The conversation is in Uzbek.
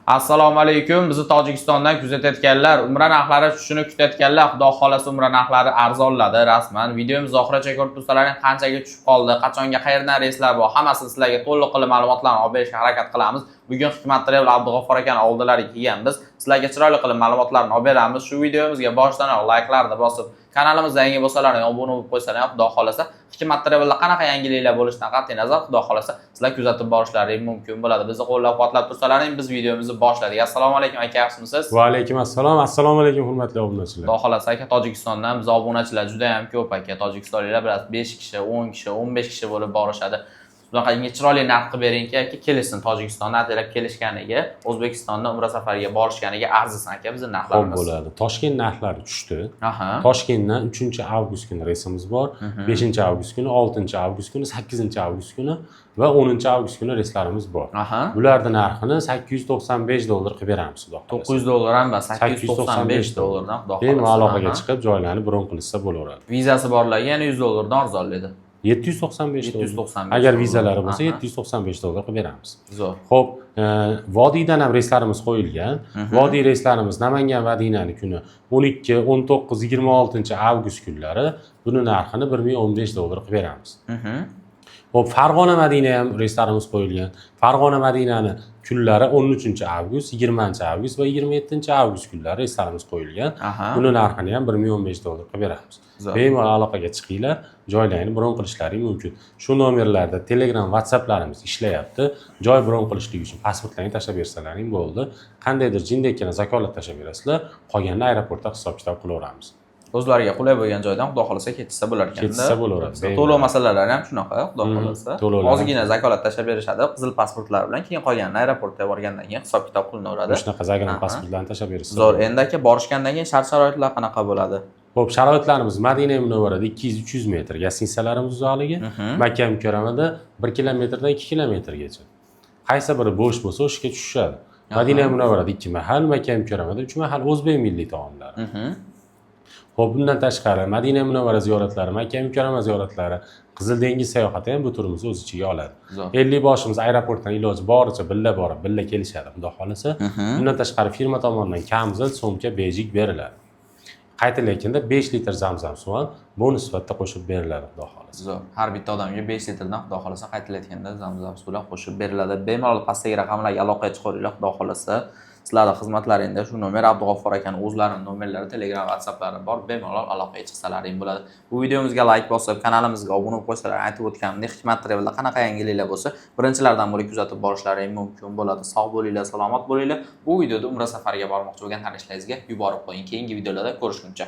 Assalomu alaykum. Bizni Tojikistondan kuzatayotganlar, umra narxlari tushishini kutayotganlar, xudo xolasa umra narxlari arzonladi rasman. Videomiz oxirigacha ko'rib tursalaring qanchaga tushib qoldi, qachonga qayerdan reyslar bor, hammasini sizlarga to'liq qilib ma'lumotlarni olib berishga harakat qilamiz. Bugun Hikmat Travel Abdug'ofur aka oldilariga kelganmiz. Sizlarga chiroyli qilib ma'lumotlarni olib beramiz. Shu videomizga boshidan like'larni bosib, kanalimizga yangi bo'lsalaring obuna bo'lib qo'ysalar, xudo xolasa Hikmat Travelda qanaqa yangiliklar bo'lishidan qat'iy nazar, xudo xolasa sizlar kuzatib borishlaring mumkin bo'ladi. Bizni qo'llab-quvvatlab tursalaring, biz videomizni boshladik. Assalomu alaykum aka, yaxshimisiz? Va alaykum assalom. Assalomu alaykum hurmatli obunachilar. Xudo xolasa aka, Tojikistondan biz obunachilar juda ham ko'p aka. Tojikistonliklar bilan 5 kishi, 10 kishi, 15 kishi bo'lib borishadi. Bunaqa chiroyli narx qilib beringki aka, kelishsin Tojikistondan atalab kelishganiga, O'zbekistondan umra safariga borishganiga arzisin aka bizning narxlarimiz. Xo'p bo'ladi. Toshkent narxlari tushdi. Aha. Toshkentdan 3-avgust kuni reysimiz bor. 5-avgust kuni, 6-avgust kuni, 8-avgust kuni va 10-avgust kuni reyslarimiz bor. Aha. Bularning narxini $895 qilib beramiz, xudo xolasa. $900 ham emas, $895 dan xudo xolasa. Bemalol aloqaga chiqib joylarni bron qilishsa bo'laveradi. Vizasi borlarga yana $100 dan arzonlaydi. $795. Agar vizalari bo'lsa $795 qilib beramiz. Zo'r. Xo'p, Vodiydan ham reyslarimiz qo'yilgan. Vodiy reyslarimiz Namangan va Madinani kuni 12, 19, 26-avgust kunlari buni narxini $1015 qilib beramiz. Xo'p, Farg'ona Madina ham reyslarimiz qo'yilgan. Farg'ona Madinani kunlari 13-avgust, 20-avgust va 27-avgust kunlari reyslarimiz qo'yilgan. Buni narxini ham $1015 qilib beramiz. Bemalol aloqaga chiqinglar, joylarni bron qilishlaring mumkin. Shu nomerlarda Telegram, WhatsApplarimiz ishlayapti. Joy bron qilishlik uchun pasportlarni tashlab bersalaring bo'ldi. Qandaydir jindekkina zakolat tashlab berasizlar, qolganini aeroportda hisob-kitob qilaveramiz. O'zlariga qulay bo'lgan joydan xudo xolasa ketsa bo'lar ekanda. Ketsa bo'laveradi. To'lov masalalari ham shunaqa, xudo xolasa. Ozgina zakolat tashlab berishadi, qizil pasportlar bilan, keyin qolganini aeroportga borgandan keyin hisob-kitob qilinaveradi. Shunaqa zagorat pasportlarni tashlab berasiz. Zo'r. Endi aka borishgandan keyin shart-sharoitlar qanaqa bo'ladi? Xo'p, sharoitlarimiz Madina Munavvarada 200-300 metr gостиницаlarimiz uzoqligi, Makka Mukarramada 1 kilometrdan 2 kilometrgacha. Qaysi biri bo'sh bo'lsa, o'shga tushadi. Madina Munavvarada 2 mahal, Makka Mukarramada 3 mahal o'zbek milliy taomlari. Xo'p, bundan tashqari Madina Munavvara ziyoratlari, Makka Mukarrama ziyoratlari, Qizil dengiz sayohati ham bu turimizni o'z ichiga oladi. 50 boshimiz aeroportdan iloji boricha billa borib, billa kelishadi, xudo xolasa. Bundan tashqari firma tomonidan kamzil, so'mka, bejik beriladi. Qaytilayotganda 5 litr zamzam suvi bonus sifatida qo'shib beriladi, xudo xolasa. Zo'r. Har bitta odamga 5 litrdan xudo xolasa qaytilayotganda zamzam suvi qo'shib beriladi. Bemalol pastdagi raqamlarga aloqaga chiqinglar, xudo xolasa. Sizlarning xizmatlaringda shu nomer Abdug'ofur akaning o'zlarining nomerlari, Telegram, WhatsApplari bor. Bemalol aloqaga chiqsalaring bo'ladi. Bu videomizga like bosib, kanalimizga obuna bo'lib qo'ysalar, aytib o'tganimdek Hikmat Travelda qanaqa yangiliklar bo'lsa, birinchilardan bo'lib kuzatib borishlaring mumkin bo'ladi. Sog' bo'linglar, salomat bo'linglar. Bu videoda umra safariga bormoqchi bo'lgan tanishlaringizga yuborib qo'ying. Keyingi videolarda ko'rishguncha